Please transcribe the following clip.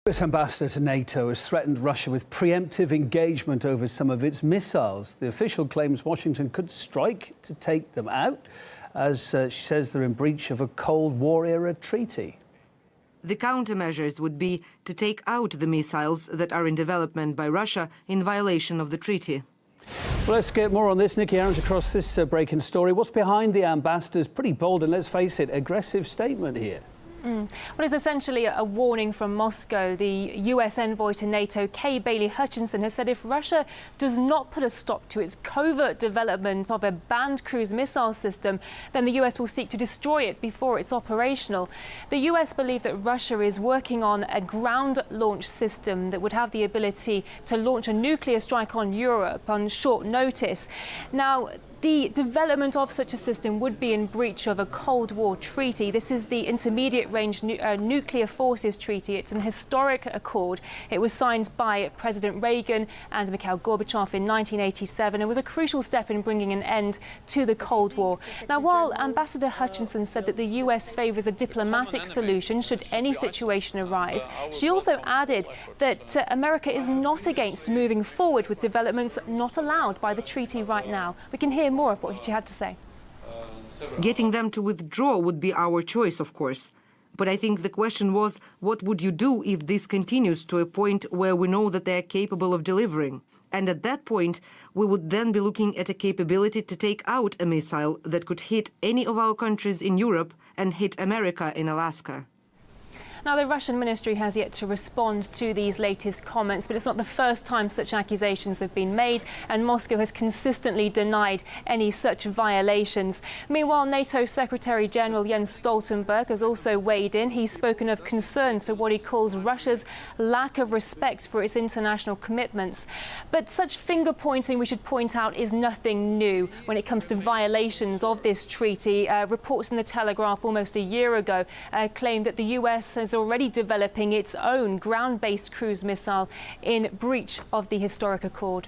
US ambassador to NATO has threatened Russia with preemptive engagement over some of its missiles. The official claims Washington could strike to take them out, as she says they're in breach of a Cold War-era treaty. The countermeasures would be to take out the missiles that are in development by Russia in violation of the treaty. Well, let's get more on this. Nikki Aarons across this breaking story. What's behind the ambassador's pretty bold and, let's face it, aggressive statement here? Well, it's essentially a warning from Moscow. The US envoy to NATO, Kei Beilie Hutchinson, has said if Russia does not put a stop to its covert development of a banned cruise missile system, then the US will seek to destroy it before it's operational. The US believe that Russia is working on a ground launch system that would have the ability to launch a nuclear strike on Europe on short notice. Now, the development of such a system would be in breach of a Cold War treaty. This is the Intermediate Range Nuclear Forces Treaty. It's an historic accord. It was signed by President Reagan and Mikhail Gorbachev in 1987 and was a crucial step in bringing an end to the Cold War. Now, while Ambassador Hutchinson said that the US favours a diplomatic solution should any situation arise, she also added that America is not against moving forward with developments not allowed by the treaty right now. We can hear more of what she had to say. Getting them to withdraw would be our choice, of course. But I think the question was, what would you do if this continues to a point where we know that they are capable of delivering? And at that point, we would then be looking at a capability to take out a missile that could hit any of our countries in Europe and hit America in Alaska. Now, the Russian ministry has yet to respond to these latest comments, but it's not the first time such accusations have been made, and Moscow has consistently denied any such violations. Meanwhile, NATO Secretary-General Jens Stoltenberg has also weighed in. He's spoken of concerns for what he calls Russia's lack of respect for its international commitments. But such finger-pointing, we should point out, is nothing new when it comes to violations of this treaty. Reports in the Telegraph almost a year ago claimed that the US is already developing its own ground-based cruise missile in breach of the historic accord.